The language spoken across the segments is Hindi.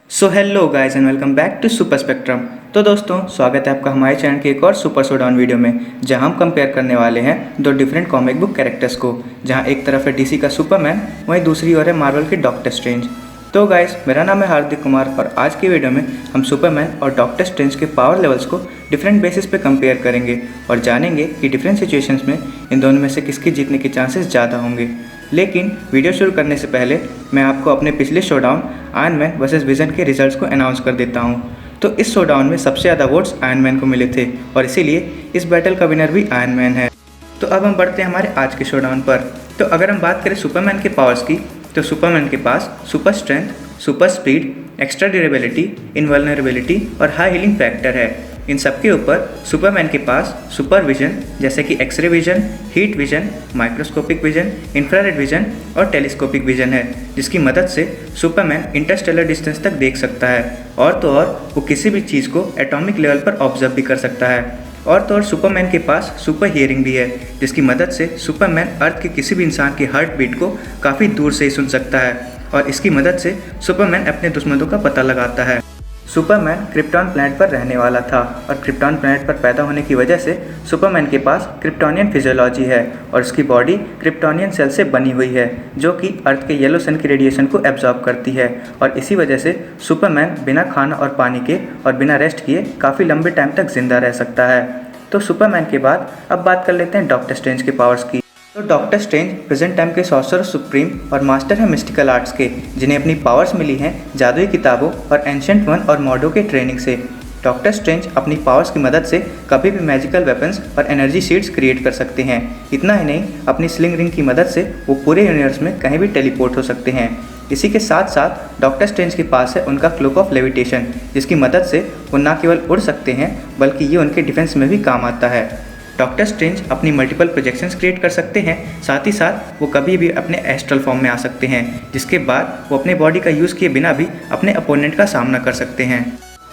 So hello guys and welcome back to Super Spectrum. तो दोस्तों स्वागत है आपका हमारे चैनल के एक और सुपर शोडाउन वीडियो में, जहां हम कंपेयर करने वाले हैं दो डिफरेंट कॉमिक बुक कैरेक्टर्स को। जहां एक तरफ है डीसी का सुपरमैन, वहीं दूसरी ओर है मार्वल के डॉक्टर स्ट्रेंज। तो गाइस मेरा नाम है हार्दिक कुमार और आज की वीडियो में हम सुपरमैन और डॉक्टर स्ट्रेंज के पावर लेवल्स को डिफरेंट बेसिस पे कंपेयर करेंगे और जानेंगे कि डिफरेंट सिचुएशंस में इन दोनों में से किसके जीतने के चांसेस ज़्यादा होंगे। लेकिन वीडियो शुरू करने से पहले मैं आपको अपने पिछले showdown iron man versus vision के रिजल्ट्स को अनाउंस कर देता हूं। तो इस शोडाउन में सबसे ज़्यादा वोट्स आयरन मैन को मिले थे और इसीलिए इस बैटल का विनर भी आयरन मैन है। तो अब हम बढ़ते हैं हमारे आज के शोडाउन पर। तो अगर हम बात करें सुपरमैन के पावर्स की, तो सुपरमैन के पास super strength, super speed, extra durability, invulnerability और हाई हीलिंग फैक्टर है। इन सब के ऊपर सुपरमैन के पास सुपर विजन जैसे कि X ray vision, heat vision, microscopic vision, infrared vision और टेलीस्कोपिक विजन है, जिसकी मदद से सुपरमैन इंटरस्टेलर डिस्टेंस तक देख सकता है और तो और वो किसी भी चीज़ को एटॉमिक लेवल पर ऑब्जर्व भी कर सकता है। और तो और सुपरमैन के पास सुपर हियरिंग भी है, जिसकी मदद से सुपरमैन अर्थ के किसी भी इंसान की हार्ट बीट को काफ़ी दूर से ही सुन सकता है और इसकी मदद से सुपरमैन अपने दुश्मनों का पता लगाता है। सुपरमैन क्रिप्टॉन प्लैनेट पर रहने वाला था और क्रिप्टॉन प्लैनेट पर पैदा होने की वजह से सुपरमैन के पास क्रिप्टोनियन फिजियोलॉजी है और उसकी बॉडी क्रिप्टोनियन सेल से बनी हुई है, जो कि अर्थ के येलो सन की रेडिएशन को एब्जॉर्ब करती है। और इसी वजह से सुपरमैन बिना खाना और पानी के और बिना रेस्ट किए काफ़ी लंबे टाइम तक जिंदा रह सकता है। तो सुपरमैन के बाद अब बात कर लेते हैं डॉक्टर स्ट्रेंज के पावर्स की। तो डॉक्टर स्ट्रेंज प्रेजेंट टाइम के सॉर्सरर सुप्रीम और मास्टर हैं मिस्टिकल आर्ट्स के, जिन्हें अपनी पावर्स मिली हैं जादुई किताबों और एंशिएंट वन और मॉर्डो के ट्रेनिंग से। डॉक्टर स्ट्रेंज अपनी पावर्स की मदद से कभी भी मैजिकल वेपन्स और एनर्जी शीट्स क्रिएट कर सकते हैं। इतना ही नहीं, अपनी स्लिंग रिंग की मदद से वो पूरे यूनिवर्स में कहीं भी टेलीपोर्ट हो सकते हैं। इसी के साथ साथ डॉक्टर स्ट्रेंज के पास है उनका क्लोक ऑफ लेविटेशन, जिसकी मदद से वो न केवल उड़ सकते हैं बल्कि ये उनके डिफेंस में भी काम आता है। डॉक्टर स्ट्रेंज अपनी मल्टीपल प्रोजेक्शंस क्रिएट कर सकते हैं, साथ ही साथ वो कभी भी अपने एस्ट्रल फॉर्म में आ सकते हैं, जिसके बाद वो अपने बॉडी का यूज़ किए बिना भी अपने अपोनेंट का सामना कर सकते हैं।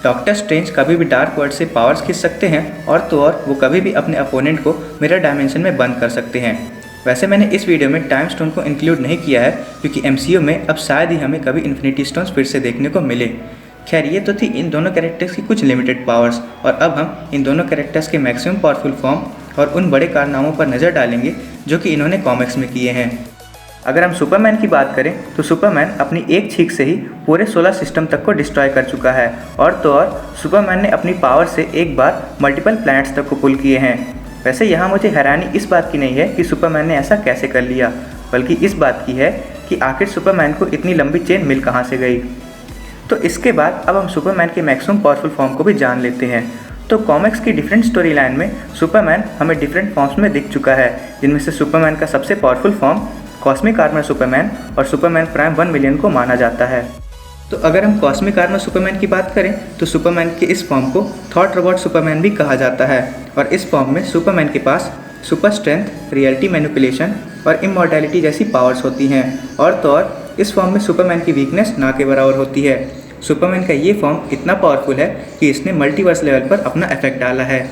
डॉक्टर स्ट्रेंज कभी भी डार्क वर्ल्ड से पावर्स खींच सकते हैं और तो और वो कभी भी अपने अपोनेंट को मिरर डायमेंशन में बंद कर सकते हैं। वैसे मैंने इस वीडियो में टाइम स्टोन को इंक्लूड नहीं किया है क्योंकि MCU में अब शायद ही हमें कभी इन्फिनिटी स्टोन्स फिर से देखने को मिले। खैर, ये तो थी इन दोनों कैरेक्टर्स की कुछ लिमिटेड पावर्स और अब हम इन दोनों कैरेक्टर्स के मैक्सिमम पावरफुल फॉर्म और उन बड़े कारनामों पर नज़र डालेंगे जो कि इन्होंने कॉमिक्स में किए हैं। अगर हम सुपरमैन की बात करें तो सुपरमैन अपनी एक छींक से ही पूरे सोलर सिस्टम तक को डिस्ट्रॉय कर चुका है और तो और सुपरमैन ने अपनी पावर से एक बार मल्टीपल प्लैनेट्स तक को पुल किए हैं। वैसे यहाँ मुझे हैरानी इस बात की नहीं है कि सुपरमैन ने ऐसा कैसे कर लिया, बल्कि इस बात की है कि आखिर सुपरमैन को इतनी लंबी चेन मिल कहाँ से गई। तो इसके बाद अब हम सुपरमैन के मैक्सिमम पावरफुल फॉर्म को भी जान लेते हैं। तो कॉमिक्स की डिफरेंट स्टोरी लाइन में सुपरमैन हमें डिफरेंट फॉर्म्स में दिख चुका है, जिनमें से सुपरमैन का सबसे powerful form cosmic armour Superman और सुपरमैन प्राइम 1 मिलियन को माना जाता है। तो अगर हम कॉस्मिक आर्मर सुपरमैन की बात करें तो सुपरमैन के इस फॉर्म को थॉट रोबोट सुपरमैन भी कहा जाता है और इस फॉर्म में सुपरमैन के पास सुपर स्ट्रेंथ, रियलिटी मैनिपुलेशन और इमॉर्टैलिटी जैसी पावर्स होती हैं और तो और इस फॉर्म में सुपरमैन की वीकनेस ना के बराबर होती है। सुपरमैन का ये फॉर्म इतना पावरफुल है कि इसने मल्टीवर्स लेवल पर अपना इफेक्ट डाला है।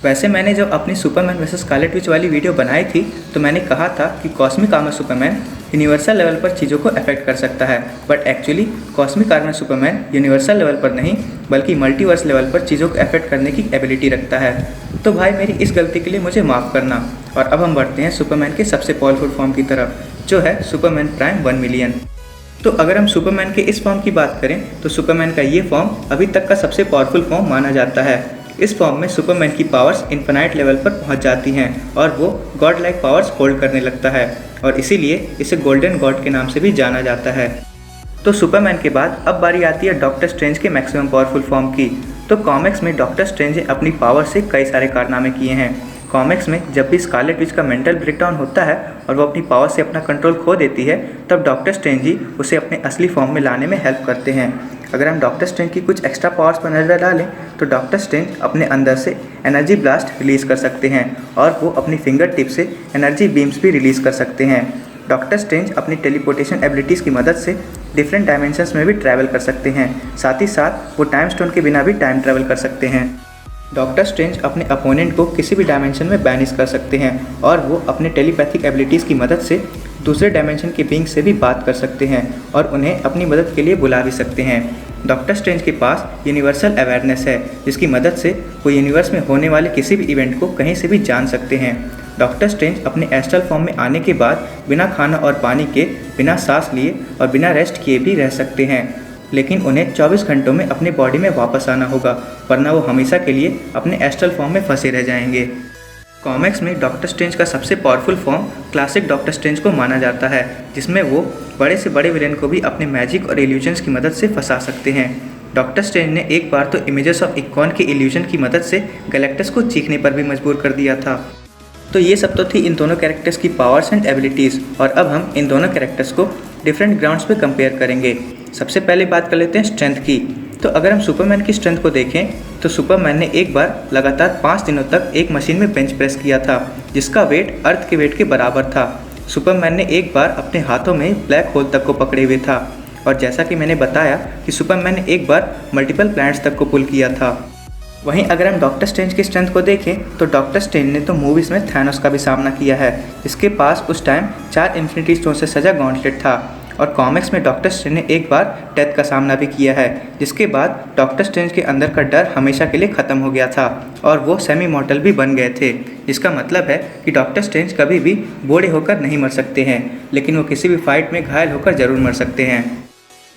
वैसे मैंने जब अपनी सुपरमैन वर्सेस स्कारलेट विच वाली वीडियो बनाई थी तो मैंने कहा था कि cosmic armour Superman universal level पर चीज़ों को अफेक्ट कर सकता है, but actually cosmic armour Superman universal level पर नहीं बल्कि मल्टीवर्स लेवल पर चीज़ों को अफेक्ट करने की एबिलिटी रखता है। तो भाई मेरी इस गलती के लिए मुझे माफ़ करना। और अब हम बढ़ते हैं सुपरमैन के सबसे पावरफुल फॉर्म की तरफ, जो है सुपरमैन प्राइम 1 मिलियन। तो अगर हम सुपरमैन के इस फॉर्म की बात करें तो सुपरमैन का ये फॉर्म अभी तक का सबसे पावरफुल फॉर्म माना जाता है। इस फॉर्म में सुपरमैन की पावर्स इन्फिनाइट लेवल पर पहुंच जाती हैं और वो गॉड लाइक पावर्स होल्ड करने लगता है और इसीलिए इसे गोल्डन गॉड के नाम से भी जाना जाता है। तो सुपरमैन के बाद अब बारी आती है डॉक्टर स्ट्रेंज के मैक्सिमम पावरफुल फॉर्म की। तो कॉमिक्स में डॉक्टर स्ट्रेंज ने अपनी पावर से कई सारे कारनामे किए हैं। कॉमिक्स में जब भी स्कारलेट विच का मेंटल ब्रेकडाउन होता है और वो अपनी पावर से अपना कंट्रोल खो देती है, तब डॉक्टर स्ट्रेंज ही उसे अपने असली फॉर्म में लाने में हेल्प करते हैं। अगर हम डॉक्टर स्ट्रेंज की कुछ एक्स्ट्रा पावर्स पर नजर डालें तो डॉक्टर स्ट्रेंज अपने अंदर से एनर्जी ब्लास्ट रिलीज़ कर सकते हैं और वो अपनी फिंगर टिप से एनर्जी बीम्स भी रिलीज़ कर सकते हैं। डॉक्टर स्ट्रेंज अपनी टेलीपोर्टेशन एबिलिटीज़ की मदद से डिफरेंट डायमेंशंस में भी ट्रैवल कर सकते हैं, साथ ही साथ वो टाइम स्टोन के बिना भी टाइम ट्रैवल कर सकते हैं। डॉक्टर स्ट्रेंज अपने अपोनेंट को किसी भी डायमेंशन में बैनिश कर सकते हैं और वो अपने टेलीपैथिक एबिलिटीज़ की मदद से दूसरे डायमेंशन के बीइंग से भी बात कर सकते हैं और उन्हें अपनी मदद के लिए बुला भी सकते हैं। डॉक्टर स्ट्रेंज के पास यूनिवर्सल अवेयरनेस है, जिसकी मदद से वो यूनिवर्स में होने वाले किसी भी इवेंट को कहीं से भी जान सकते हैं। डॉक्टर स्ट्रेंज अपने एस्ट्रल फॉर्म में आने के बाद बिना खाना और पानी के, बिना सांस लिए और बिना रेस्ट किए भी रह सकते हैं, लेकिन उन्हें 24 घंटों में अपने बॉडी में वापस आना होगा, वरना वो हमेशा के लिए अपने एस्ट्रल फॉर्म में फंसे रह जाएंगे। कॉमिक्स में डॉक्टर स्ट्रेंज का सबसे powerful form classic doctor strange को माना जाता है, जिसमें वो बड़े से बड़े विलेन को भी अपने मैजिक और इल्यूजन्स की मदद से फंसा सकते हैं। डॉक्टर स्ट्रेंज ने एक बार तो इमेजेस ऑफ इकॉन के इल्यूजन की मदद से गैलेक्टस को चीखने पर भी मजबूर कर दिया था। तो ये सब तो थी इन दोनों कैरेक्टर्स की पावर्स एंड एबिलिटीज़, और अब हम इन दोनों कैरेक्टर्स को डिफरेंट ग्राउंड्स पे कंपेयर करेंगे। सबसे पहले बात कर लेते हैं स्ट्रेंथ की। तो अगर हम सुपरमैन की स्ट्रेंथ को देखें तो सुपरमैन ने एक बार लगातार 5 दिनों तक एक मशीन में बेंच प्रेस किया था, जिसका वेट अर्थ के वेट के बराबर था। सुपरमैन ने एक बार अपने हाथों में ब्लैक होल तक को पकड़े हुए था, और जैसा कि मैंने बताया कि सुपरमैन ने एक बार मल्टीपल प्लैनेट्स तक को पुल किया था। वहीं अगर हम डॉक्टर स्ट्रेंज की स्ट्रेंथ को देखें तो डॉक्टर स्ट्रेंज ने तो मूवीज़ में थैनोस का भी सामना किया है, जिसके पास उस टाइम 4 इन्फिनिटी स्टोन से सजा गॉन्टलेट था। और कॉमिक्स में डॉक्टर स्ट्रेंज ने एक बार डेथ का सामना भी किया है, जिसके बाद डॉक्टर स्ट्रेंज के अंदर का डर हमेशा के लिए ख़त्म हो गया था और वो सेमी मॉर्टल भी बन गए थे, जिसका मतलब है कि डॉक्टर स्ट्रेंज कभी भी बूढ़े होकर नहीं मर सकते हैं, लेकिन वो किसी भी फाइट में घायल होकर ज़रूर मर सकते हैं।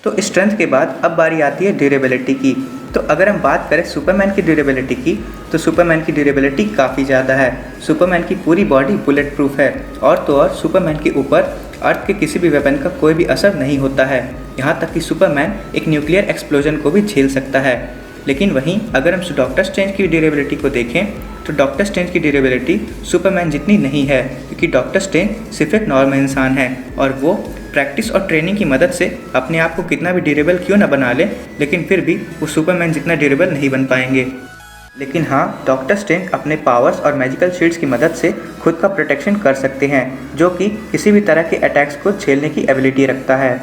तो स्ट्रेंथ के बाद अब बारी आती है ड्यूरेबिलिटी की। तो अगर हम बात करें सुपरमैन की ड्यूरेबिलिटी की, तो सुपरमैन की ड्यूरेबिलिटी काफ़ी ज़्यादा है। सुपरमैन की पूरी बॉडी बुलेट प्रूफ है, और तो और सुपरमैन के ऊपर अर्थ के किसी भी वेपन का कोई भी असर नहीं होता है। यहाँ तक कि सुपरमैन एक न्यूक्लियर एक्सप्लोजन को भी झेल सकता है। लेकिन वहीं अगर हम डॉक्टर स्ट्रेंज की ड्यूरेबिलिटी को देखें तो डॉक्टर स्ट्रेंज की ड्यूरेबिलिटी सुपरमैन जितनी नहीं है, क्योंकि डॉक्टर स्ट्रेंज सिर्फ एक नॉर्मल इंसान है और वो प्रैक्टिस और ट्रेनिंग की मदद से अपने आप को कितना भी ड्यूरेबल क्यों ना बना ले, लेकिन फिर भी वो सुपरमैन जितना ड्यूरेबल नहीं बन पाएंगे। लेकिन हाँ, डॉक्टर स्ट्रेंज अपने पावर्स और मैजिकल शील्ड्स की मदद से खुद का प्रोटेक्शन कर सकते हैं, जो कि किसी भी तरह के अटैक्स को झेलने की एबिलिटी रखता है।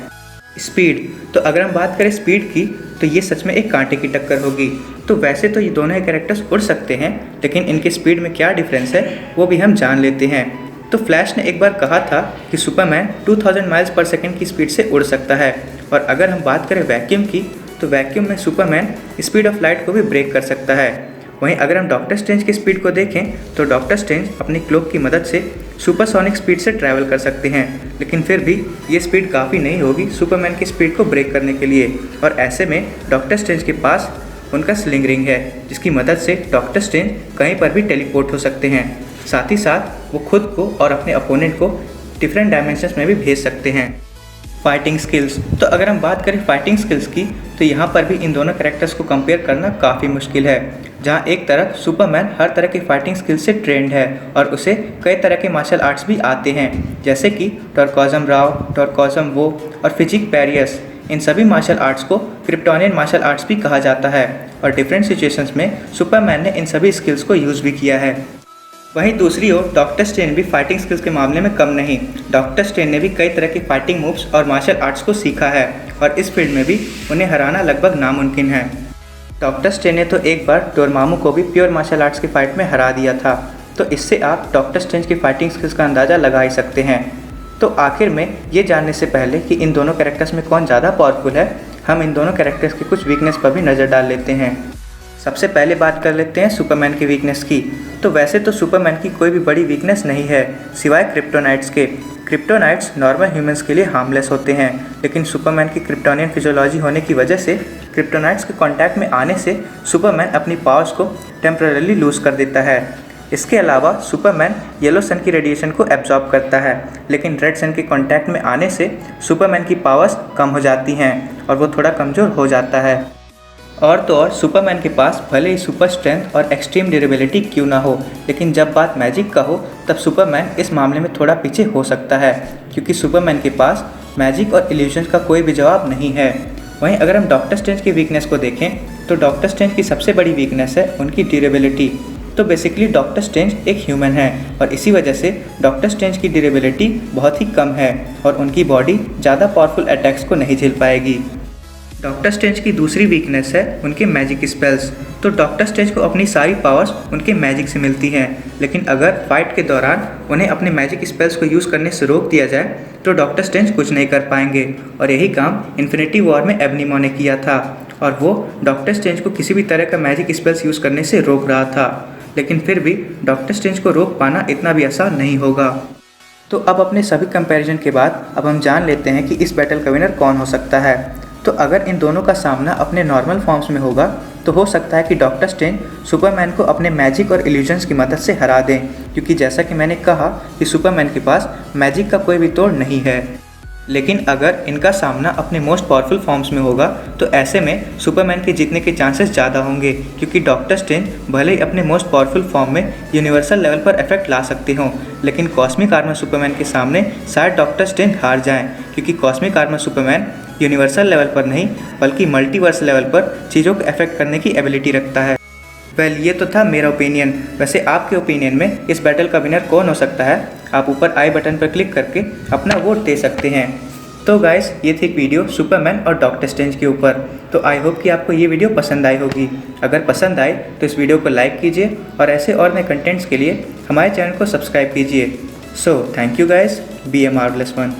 स्पीड, तो अगर हम बात करें स्पीड की तो ये सच में एक कांटे की टक्कर होगी। तो वैसे तो ये दोनों ही कैरेक्टर्स उड़ सकते हैं, लेकिन इनके स्पीड में क्या डिफरेंस है वो भी हम जान लेते हैं। तो फ्लैश ने एक बार कहा था कि सुपरमैन 2000 माइल्स पर सेकंड की स्पीड से उड़ सकता है, और अगर हम बात करें वैक्यूम की तो वैक्यूम में सुपरमैन स्पीड ऑफ लाइट को भी ब्रेक कर सकता है। वहीं अगर हम डॉक्टर स्ट्रेंज की स्पीड को देखें तो डॉक्टर स्ट्रेंज अपनी क्लोक की मदद से सुपरसोनिक स्पीड से ट्रैवल कर सकते हैं, लेकिन फिर भी ये स्पीड काफ़ी नहीं होगी सुपरमैन की स्पीड को ब्रेक करने के लिए। और ऐसे में डॉक्टर स्ट्रेंज के पास उनका स्लिंग रिंग है, जिसकी मदद से डॉक्टर स्ट्रेंज कहीं पर भी टेलीपोर्ट हो सकते हैं। साथ ही साथ वो खुद को और अपने अपोनेंट को डिफरेंट डायमेंशंस में भी भेज सकते हैं। फाइटिंग स्किल्स, तो अगर हम बात करें फाइटिंग स्किल्स की तो यहाँ पर भी इन दोनों कैरेक्टर्स को कंपेयर करना काफ़ी मुश्किल है। जहाँ एक तरफ सुपरमैन हर तरह के फाइटिंग स्किल्स से ट्रेंड है और उसे कई तरह के मार्शल आर्ट्स भी आते हैं, जैसे कि टॉर्कोज़म राव, टॉर्कोज़म वो और फिजिक बैरियर्स। इन सभी मार्शल आर्ट्स को क्रिप्टोनियन मार्शल आर्ट्स भी कहा जाता है, और डिफरेंट सिचुएशंस में सुपरमैन ने इन सभी स्किल्स को यूज़ भी किया है। वहीं दूसरी ओर डॉक्टर स्ट्रेंज भी फाइटिंग स्किल्स के मामले में कम नहीं। डॉक्टर स्ट्रेंज ने भी कई तरह के फाइटिंग मूव्स और मार्शल आर्ट्स को सीखा है, और इस फील्ड में भी उन्हें हराना लगभग नामुमकिन है। डॉक्टर स्ट्रेंज ने तो एक बार डोरमामू को भी प्योर मार्शल आर्ट्स की फाइट में हरा दिया था, तो इससे आप डॉक्टर स्ट्रेंज की फाइटिंग स्किल्स का अंदाज़ा लगा ही सकते हैं। तो आखिर में ये जानने से पहले कि इन दोनों कैरेक्टर्स में कौन ज़्यादा पावरफुल है, हम इन दोनों कैरेक्टर्स की कुछ वीकनेस पर भी नज़र डाल लेते हैं। सबसे पहले बात कर लेते हैं सुपरमैन की वीकनेस की। तो वैसे तो सुपरमैन की कोई भी बड़ी वीकनेस नहीं है सिवाय क्रिप्टोनाइट्स के। क्रिप्टोनाइट्स नॉर्मल ह्यूमंस के लिए हार्मलेस होते हैं, लेकिन सुपरमैन की क्रिप्टोनियन फिजियोलॉजी होने की वजह से क्रिप्टोनाइट्स के कांटेक्ट में आने से सुपरमैन अपनी पावर्स को टेम्पररी लूज कर देता है। इसके अलावा सुपरमैन येलो सन की रेडिएशन को एब्जॉर्ब करता है, लेकिन रेड सन के कांटेक्ट में आने से सुपरमैन की पावर्स कम हो जाती हैं और वो थोड़ा कमज़ोर हो जाता है। और तो और सुपरमैन के पास भले ही सुपर स्ट्रेंथ और एक्सट्रीम ड्यूरेबिलिटी क्यों ना हो, लेकिन जब बात मैजिक का हो तब सुपरमैन इस मामले में थोड़ा पीछे हो सकता है, क्योंकि सुपरमैन के पास मैजिक और इल्यूजन्स का कोई भी जवाब नहीं है। वहीं अगर हम डॉक्टर स्ट्रेंज की वीकनेस को देखें तो डॉक्टर स्ट्रेंज की सबसे बड़ी वीकनेस है उनकी ड्यूरेबिलिटी। तो बेसिकली डॉक्टर स्ट्रेंज एक ह्यूमन है, और इसी वजह से डॉक्टर स्ट्रेंज की ड्यूरेबिलिटी बहुत ही कम है और उनकी बॉडी ज़्यादा पावरफुल अटैक्स को नहीं झेल पाएगी। डॉक्टर स्ट्रेंज की दूसरी वीकनेस है उनके मैजिक स्पेल्स। तो डॉक्टर स्ट्रेंज को अपनी सारी पावर्स उनके मैजिक से मिलती हैं, लेकिन अगर फाइट के दौरान उन्हें अपने मैजिक स्पेल्स को यूज़ करने से रोक दिया जाए तो डॉक्टर स्ट्रेंज कुछ नहीं कर पाएंगे। और यही काम इन्फिनिटी वॉर में एबनीमो ने किया था, और वो डॉक्टर स्ट्रेंज को किसी भी तरह का मैजिक स्पेल्स यूज़ करने से रोक रहा था। लेकिन फिर भी डॉक्टर स्ट्रेंज को रोक पाना इतना भी आसान नहीं होगा। तो अब अपने सभी कंपैरिजन के बाद अब हम जान लेते हैं कि इस बैटल का विनर कौन हो सकता है। तो अगर इन दोनों का सामना अपने नॉर्मल फॉर्म्स में होगा तो हो सकता है कि डॉक्टर स्ट्रेंज सुपरमैन को अपने मैजिक और इल्यूजन्स की मदद से हरा दें, क्योंकि जैसा कि मैंने कहा कि सुपरमैन के पास मैजिक का कोई भी तोड़ नहीं है। लेकिन अगर इनका सामना अपने मोस्ट पावरफुल फॉर्म्स में होगा तो ऐसे में सुपरमैन के जीतने के चांसेस ज़्यादा होंगे, क्योंकि डॉक्टर स्ट्रेंज भले ही अपने मोस्ट पावरफुल फॉर्म में यूनिवर्सल लेवल पर इफेक्ट ला सकते हों, लेकिन कॉस्मिक आर्मर सुपरमैन के सामने शायद डॉक्टर स्ट्रेंज हार जाएं, क्योंकि cosmic armour Superman universal level पर नहीं बल्कि मल्टीवर्स लेवल पर चीज़ों को अफेक्ट करने की एबिलिटी रखता है। वेल, ये तो था मेरा ओपिनियन। वैसे आपके ओपिनियन में इस बैटल का विनर कौन हो सकता है? आप ऊपर आई बटन पर क्लिक करके अपना वोट दे सकते हैं। तो गाइस, ये थी एक वीडियो सुपरमैन और डॉक्टर स्ट्रेंज के ऊपर। तो आई होप कि आपको ये वीडियो पसंद आई होगी। अगर पसंद आए तो इस वीडियो को लाइक कीजिए और ऐसे और नए कंटेंट्स के लिए हमारे चैनल को सब्सक्राइब कीजिए। So thank you guys, be a marvellous one.